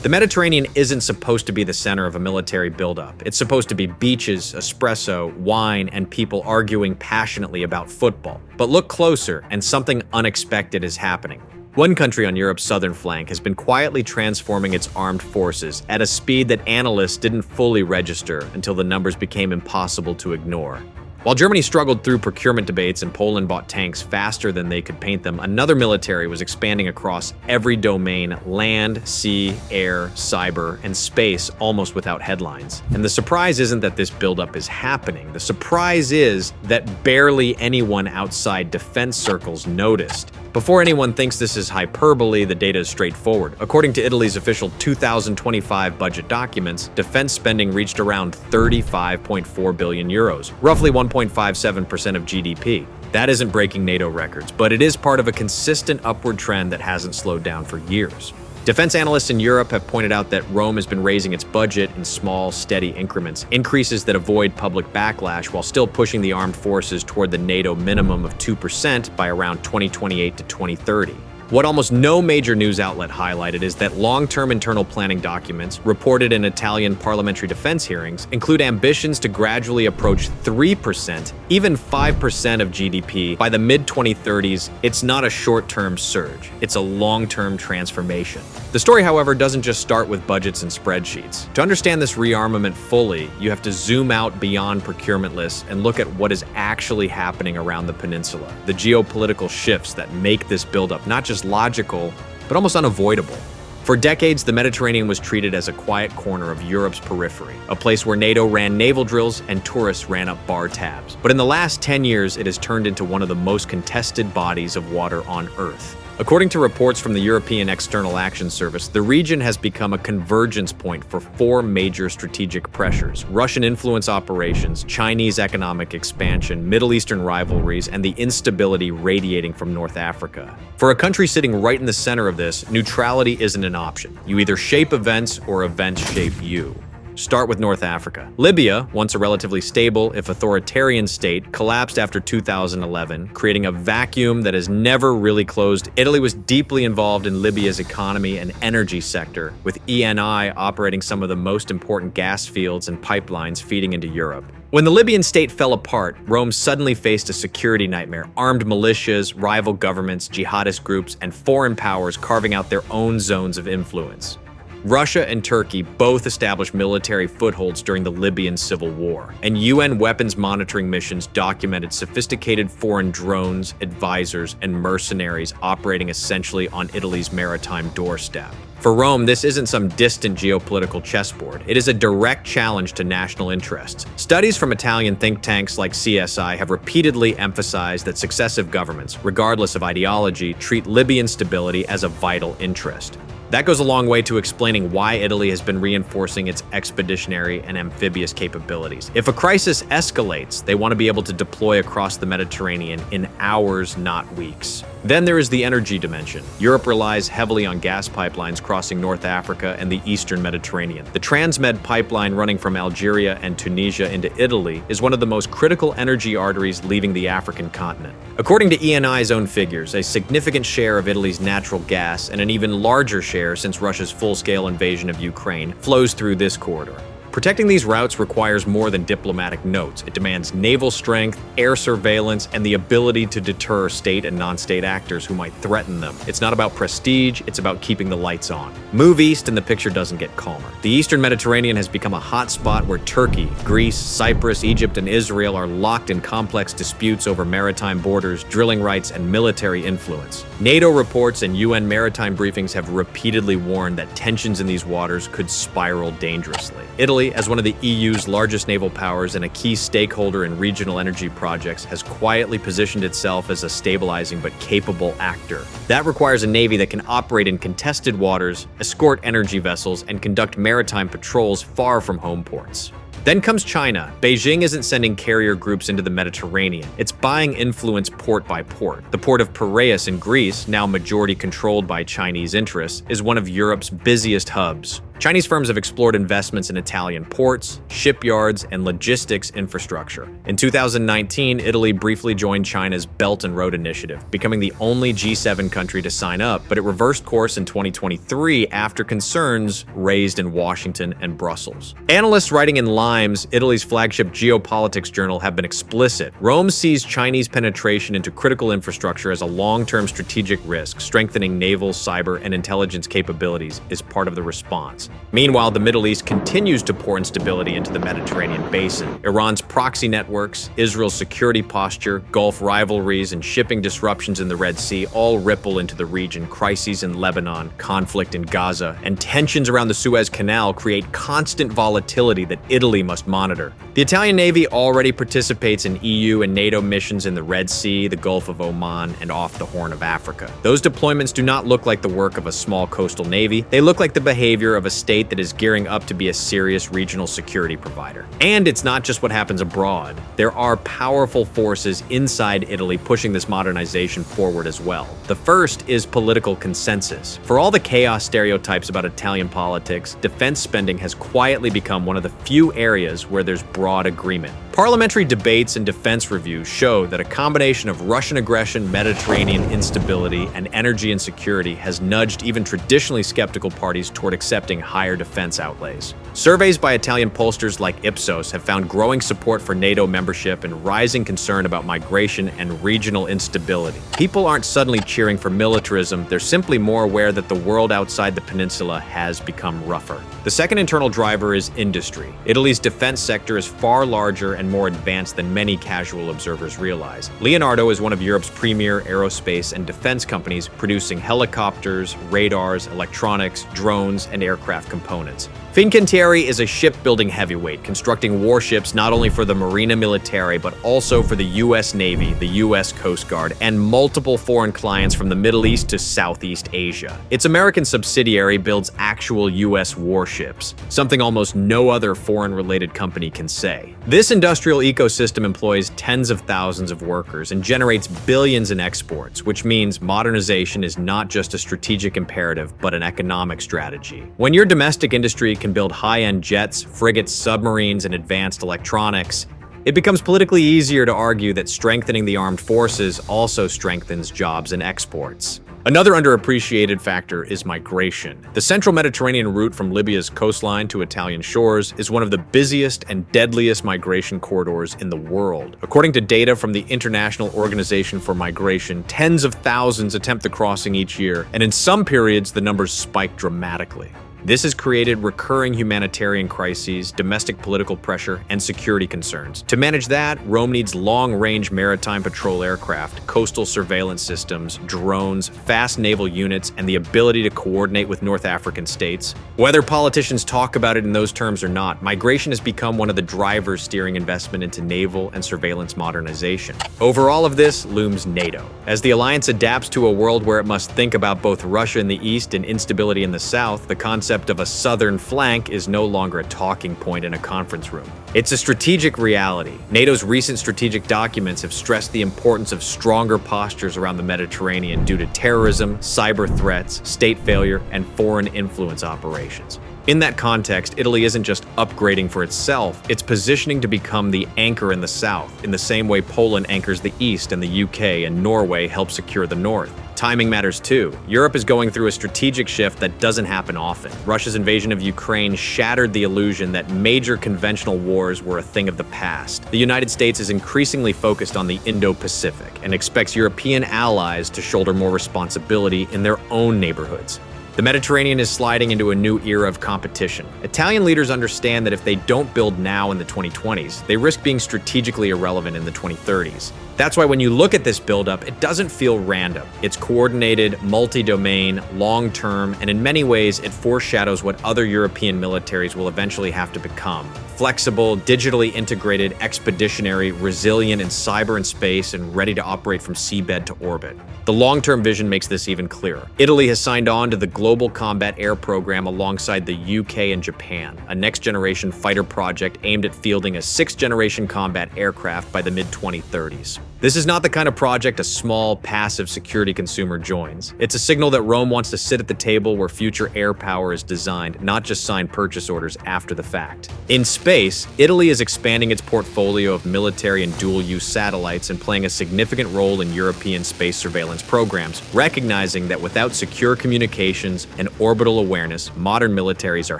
The Mediterranean isn't supposed to be the center of a military buildup. It's supposed to be beaches, espresso, wine, and people arguing passionately about football. But look closer, and something unexpected is happening. One country on Europe's southern flank has been quietly transforming its armed forces at a speed that analysts didn't fully register until the numbers became impossible to ignore. While Germany struggled through procurement debates and Poland bought tanks faster than they could paint them, another military was expanding across every domain: land, sea, air, cyber, and space, almost without headlines. And the surprise isn't that this buildup is happening. The surprise is that barely anyone outside defense circles noticed. Before anyone thinks this is hyperbole, the data is straightforward. According to Italy's official 2025 budget documents, defense spending reached around 35.4 billion euros, roughly 1.57% of GDP. That isn't breaking NATO records, but it is part of a consistent upward trend that hasn't slowed down for years. Defense analysts in Europe have pointed out that Rome has been raising its budget in small, steady increments, increases that avoid public backlash while still pushing the armed forces toward the NATO minimum of 2% by around 2028 to 2030. What almost no major news outlet highlighted is that long-term internal planning documents reported in Italian parliamentary defense hearings include ambitions to gradually approach 3%, even 5% of GDP by the mid-2030s. It's not a short-term surge, it's a long-term transformation. The story, however, doesn't just start with budgets and spreadsheets. To understand this rearmament fully, you have to zoom out beyond procurement lists and look at what is actually happening around the peninsula, the geopolitical shifts that make this buildup not just logical, but almost unavoidable. For decades, the Mediterranean was treated as a quiet corner of Europe's periphery, a place where NATO ran naval drills and tourists ran up bar tabs. But in the last 10 years, it has turned into one of the most contested bodies of water on Earth. According to reports from the European External Action Service, the region has become a convergence point for four major strategic pressures: Russian influence operations, Chinese economic expansion, Middle Eastern rivalries, and the instability radiating from North Africa. For a country sitting right in the center of this, neutrality isn't an option. You either shape events or events shape you. Start with North Africa. Libya, once a relatively stable, if authoritarian state, collapsed after 2011, creating a vacuum that has never really closed. Italy was deeply involved in Libya's economy and energy sector, with ENI operating some of the most important gas fields and pipelines feeding into Europe. When the Libyan state fell apart, Rome suddenly faced a security nightmare: armed militias, rival governments, jihadist groups, and foreign powers carving out their own zones of influence. Russia and Turkey both established military footholds during the Libyan civil war, and UN weapons monitoring missions documented sophisticated foreign drones, advisors, and mercenaries operating essentially on Italy's maritime doorstep. For Rome, this isn't some distant geopolitical chessboard. It is a direct challenge to national interests. Studies from Italian think tanks like CSI have repeatedly emphasized that successive governments, regardless of ideology, treat Libyan stability as a vital interest. That goes a long way to explaining why Italy has been reinforcing its expeditionary and amphibious capabilities. If a crisis escalates, they want to be able to deploy across the Mediterranean in hours, not weeks. Then there is the energy dimension. Europe relies heavily on gas pipelines crossing North Africa and the eastern Mediterranean. The Transmed pipeline running from Algeria and Tunisia into Italy is one of the most critical energy arteries leaving the African continent. According to ENI's own figures, a significant share of Italy's natural gas, and an even larger share since Russia's full-scale invasion of Ukraine, flows through this corridor. Protecting these routes requires more than diplomatic notes. It demands naval strength, air surveillance, and the ability to deter state and non-state actors who might threaten them. It's not about prestige, it's about keeping the lights on. Move east and the picture doesn't get calmer. The eastern Mediterranean has become a hot spot where Turkey, Greece, Cyprus, Egypt, and Israel are locked in complex disputes over maritime borders, drilling rights, and military influence. NATO reports and UN maritime briefings have repeatedly warned that tensions in these waters could spiral dangerously. Italy, as one of the EU's largest naval powers and a key stakeholder in regional energy projects, has quietly positioned itself as a stabilizing but capable actor. That requires a navy that can operate in contested waters, escort energy vessels, and conduct maritime patrols far from home ports. Then comes China. Beijing isn't sending carrier groups into the Mediterranean. It's buying influence port by port. The port of Piraeus in Greece, now majority controlled by Chinese interests, is one of Europe's busiest hubs. Chinese firms have explored investments in Italian ports, shipyards, and logistics infrastructure. In 2019, Italy briefly joined China's Belt and Road Initiative, becoming the only G7 country to sign up, but it reversed course in 2023 after concerns raised in Washington and Brussels. Analysts writing in Limes, Italy's flagship geopolitics journal, have been explicit. Rome sees Chinese penetration into critical infrastructure as a long-term strategic risk. Strengthening naval, cyber, and intelligence capabilities is part of the response. Meanwhile, the Middle East continues to pour instability into the Mediterranean basin. Iran's proxy networks, Israel's security posture, Gulf rivalries, and shipping disruptions in the Red Sea all ripple into the region. Crises in Lebanon, conflict in Gaza, and tensions around the Suez Canal create constant volatility that Italy must monitor. The Italian Navy already participates in EU and NATO missions in the Red Sea, the Gulf of Oman, and off the Horn of Africa. Those deployments do not look like the work of a small coastal navy. They look like the behavior of a state that is gearing up to be a serious regional security provider. And it's not just what happens abroad. There are powerful forces inside Italy pushing this modernization forward as well. The first is political consensus. For all the chaos stereotypes about Italian politics, defense spending has quietly become one of the few areas where there's broad agreement. Parliamentary debates and defense reviews show that a combination of Russian aggression, Mediterranean instability, and energy insecurity has nudged even traditionally skeptical parties toward accepting higher defense outlays. Surveys by Italian pollsters like Ipsos have found growing support for NATO membership and rising concern about migration and regional instability. People aren't suddenly cheering for militarism, they're simply more aware that the world outside the peninsula has become rougher. The second internal driver is industry. Italy's defense sector is far larger and more advanced than many casual observers realize. Leonardo is one of Europe's premier aerospace and defense companies, producing helicopters, radars, electronics, drones, and aircraft components. Fincantieri is a shipbuilding heavyweight, constructing warships not only for the Marina Militare but also for the U.S. Navy, the U.S. Coast Guard, and multiple foreign clients from the Middle East to Southeast Asia. Its American subsidiary builds actual U.S. warships, something almost no other foreign-related company can say. This industrial ecosystem employs tens of thousands of workers and generates billions in exports, which means modernization is not just a strategic imperative but an economic strategy. When your domestic industry can build high-end jets, frigates, submarines, and advanced electronics, it becomes politically easier to argue that strengthening the armed forces also strengthens jobs and exports. Another underappreciated factor is migration. The central Mediterranean route from Libya's coastline to Italian shores is one of the busiest and deadliest migration corridors in the world. According to data from the International Organization for Migration, tens of thousands attempt the crossing each year, and in some periods the numbers spike dramatically. This has created recurring humanitarian crises, domestic political pressure, and security concerns. To manage that, Rome needs long-range maritime patrol aircraft, coastal surveillance systems, drones, fast naval units, and the ability to coordinate with North African states. Whether politicians talk about it in those terms or not, migration has become one of the drivers steering investment into naval and surveillance modernization. Over all of this looms NATO. As the alliance adapts to a world where it must think about both Russia in the east and instability in the south, the concept of a southern flank is no longer a talking point in a conference room. It's a strategic reality. NATO's recent strategic documents have stressed the importance of stronger postures around the Mediterranean due to terrorism, cyber threats, state failure, and foreign influence operations. In that context, Italy isn't just upgrading for itself, it's positioning to become the anchor in the south, in the same way Poland anchors the east and the UK and Norway help secure the north. Timing matters too. Europe is going through a strategic shift that doesn't happen often. Russia's invasion of Ukraine shattered the illusion that major conventional wars were a thing of the past. The United States is increasingly focused on the Indo-Pacific and expects European allies to shoulder more responsibility in their own neighborhoods. The Mediterranean is sliding into a new era of competition. Italian leaders understand that if they don't build now in the 2020s, they risk being strategically irrelevant in the 2030s. That's why when you look at this buildup, it doesn't feel random. It's coordinated, multi-domain, long-term, and in many ways, it foreshadows what other European militaries will eventually have to become. Flexible, digitally integrated, expeditionary, resilient in cyber and space, and ready to operate from seabed to orbit. The long-term vision makes this even clearer. Italy has signed on to the Global Combat Air Program alongside the UK and Japan, a next-generation fighter project aimed at fielding a sixth-generation combat aircraft by the mid-2030s. This is not the kind of project a small, passive security consumer joins. It's a signal that Rome wants to sit at the table where future air power is designed, not just sign purchase orders after the fact. In space, Italy is expanding its portfolio of military and dual-use satellites and playing a significant role in European space surveillance programs, recognizing that without secure communications and orbital awareness, modern militaries are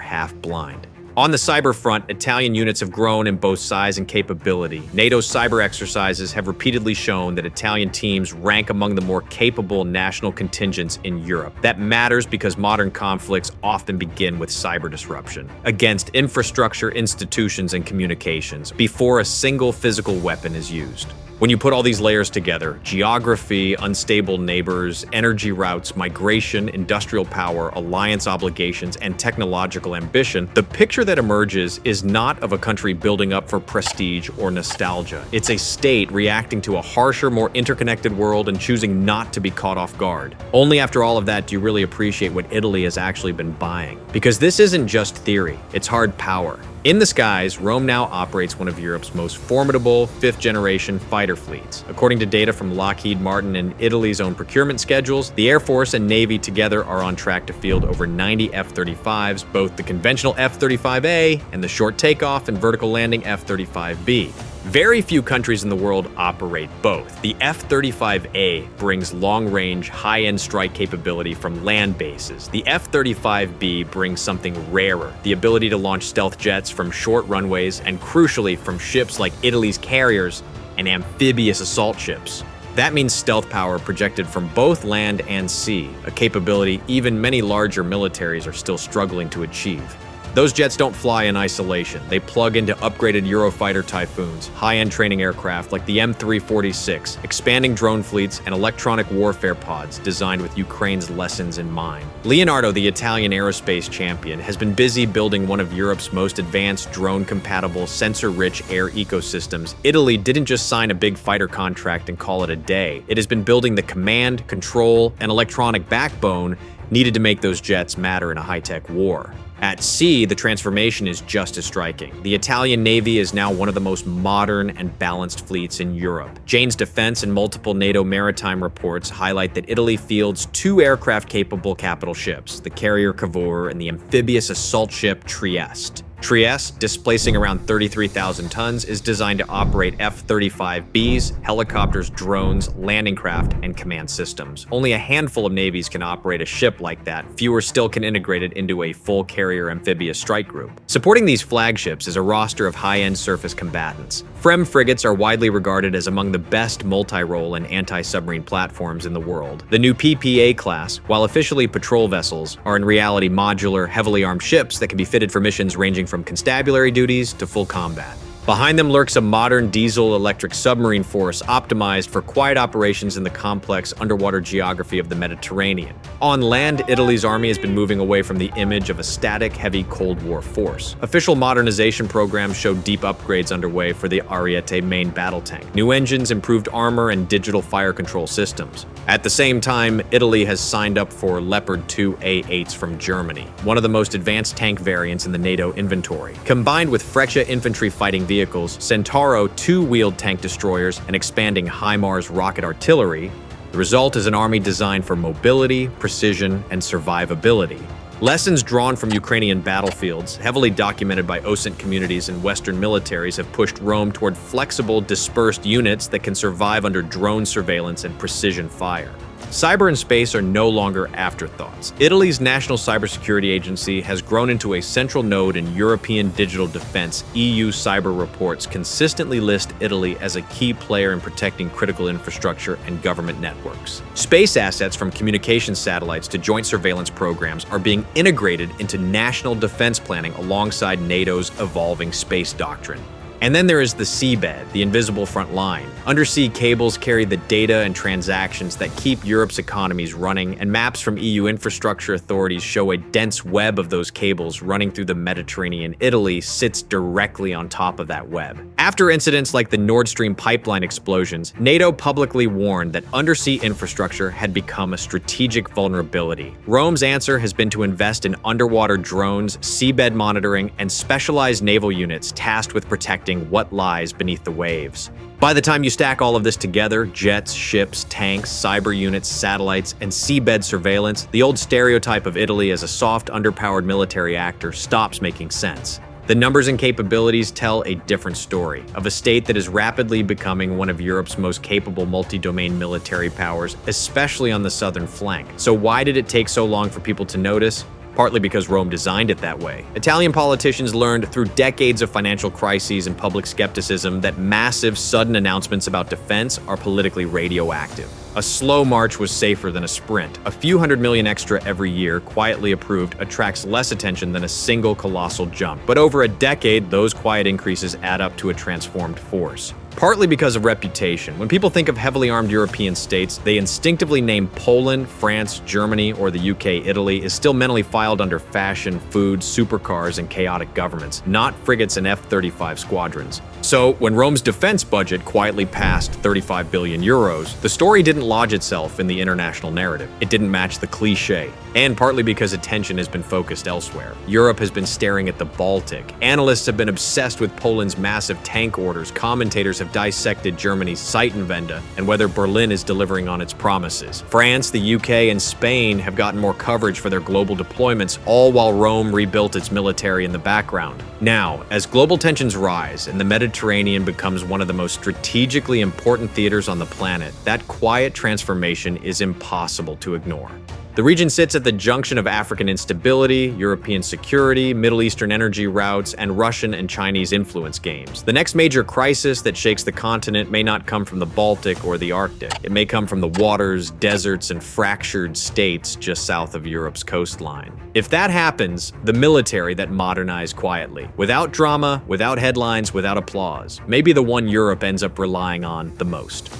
half blind. On the cyber front, Italian units have grown in both size and capability. NATO's cyber exercises have repeatedly shown that Italian teams rank among the more capable national contingents in Europe. That matters because modern conflicts often begin with cyber disruption against infrastructure, institutions, and communications before a single physical weapon is used. When you put all these layers together, geography, unstable neighbors, energy routes, migration, industrial power, alliance obligations, and technological ambition, the picture that emerges is not of a country building up for prestige or nostalgia. It's a state reacting to a harsher, more interconnected world and choosing not to be caught off guard. Only after all of that do you really appreciate what Italy has actually been buying. Because this isn't just theory, it's hard power. In the skies, Rome now operates one of Europe's most formidable fifth-generation fighter fleets. According to data from Lockheed Martin and Italy's own procurement schedules, the Air Force and Navy together are on track to field over 90 F-35s, both the conventional F-35A and the short takeoff and vertical landing F-35B. Very few countries in the world operate both. The F-35A brings long-range, high-end strike capability from land bases. The F-35B brings something rarer, the ability to launch stealth jets from short runways and, crucially, from ships like Italy's carriers and amphibious assault ships. That means stealth power projected from both land and sea, a capability even many larger militaries are still struggling to achieve. Those jets don't fly in isolation. They plug into upgraded Eurofighter Typhoons, high-end training aircraft like the M346, expanding drone fleets, and electronic warfare pods designed with Ukraine's lessons in mind. Leonardo, the Italian aerospace champion, has been busy building one of Europe's most advanced drone-compatible, sensor-rich air ecosystems. Italy didn't just sign a big fighter contract and call it a day. It has been building the command, control, and electronic backbone needed to make those jets matter in a high-tech war. At sea, the transformation is just as striking. The Italian Navy is now one of the most modern and balanced fleets in Europe. Jane's Defense and multiple NATO maritime reports highlight that Italy fields two aircraft-capable capital ships, the carrier Cavour and the amphibious assault ship Trieste. Trieste, displacing around 33,000 tons, is designed to operate F-35Bs, helicopters, drones, landing craft, and command systems. Only a handful of navies can operate a ship like that. Fewer still can integrate it into a full carrier amphibious strike group. Supporting these flagships is a roster of high-end surface combatants. FREM frigates are widely regarded as among the best multi-role and anti-submarine platforms in the world. The new PPA class, while officially patrol vessels, are in reality modular, heavily armed ships that can be fitted for missions ranging from constabulary duties to full combat. Behind them lurks a modern diesel-electric submarine force optimized for quiet operations in the complex underwater geography of the Mediterranean. On land, Italy's army has been moving away from the image of a static, heavy Cold War force. Official modernization programs show deep upgrades underway for the Ariete main battle tank, new engines, improved armor, and digital fire control systems. At the same time, Italy has signed up for Leopard 2 A8s from Germany, one of the most advanced tank variants in the NATO inventory. Combined with Freccia infantry fighting vehicles, Centauro two-wheeled tank destroyers, and expanding HIMARS rocket artillery, the result is an army designed for mobility, precision, and survivability. Lessons drawn from Ukrainian battlefields, heavily documented by OSINT communities and Western militaries, have pushed Rome toward flexible, dispersed units that can survive under drone surveillance and precision fire. Cyber and space are no longer afterthoughts. Italy's National Cybersecurity Agency has grown into a central node in European digital defense. EU cyber reports consistently list Italy as a key player in protecting critical infrastructure and government networks. Space assets from communication satellites to joint surveillance programs are being integrated into national defense planning alongside NATO's evolving space doctrine. And then there is the seabed, the invisible front line. Undersea cables carry the data and transactions that keep Europe's economies running, and maps from EU infrastructure authorities show a dense web of those cables running through the Mediterranean. Italy sits directly on top of that web. After incidents like the Nord Stream pipeline explosions, NATO publicly warned that undersea infrastructure had become a strategic vulnerability. Rome's answer has been to invest in underwater drones, seabed monitoring, and specialized naval units tasked with protecting what lies beneath the waves. By the time you stack all of this together, jets, ships, tanks, cyber units, satellites, and seabed surveillance, the old stereotype of Italy as a soft, underpowered military actor stops making sense. The numbers and capabilities tell a different story, of a state that is rapidly becoming one of Europe's most capable multi-domain military powers, especially on the southern flank. So why did it take so long for people to notice? Partly because Rome designed it that way. Italian politicians learned through decades of financial crises and public skepticism that massive, sudden announcements about defense are politically radioactive. A slow march was safer than a sprint. A few $100 million extra every year, quietly approved, attracts less attention than a single colossal jump. But over a decade, those quiet increases add up to a transformed force. Partly because of reputation. When people think of heavily armed European states, they instinctively name Poland, France, Germany, or the UK. Italy is still mentally filed under fashion, food, supercars, and chaotic governments, not frigates and F-35 squadrons. So, when Rome's defense budget quietly passed 35 billion euros, the story didn't lodge itself in the international narrative. It didn't match the cliché. And partly because attention has been focused elsewhere. Europe has been staring at the Baltic. Analysts have been obsessed with Poland's massive tank orders. Commentators have dissected Germany's Zeitenwende and whether Berlin is delivering on its promises. France, the UK, and Spain have gotten more coverage for their global deployments, all while Rome rebuilt its military in the background. Now, as global tensions rise and the Mediterranean becomes one of the most strategically important theaters on the planet, that quiet transformation is impossible to ignore. The region sits at the junction of African instability, European security, Middle Eastern energy routes, and Russian and Chinese influence games. The next major crisis that shakes the continent may not come from the Baltic or the Arctic. It may come from the waters, deserts, and fractured states just south of Europe's coastline. If that happens, the military that modernized quietly, without drama, without headlines, without applause, may be the one Europe ends up relying on the most.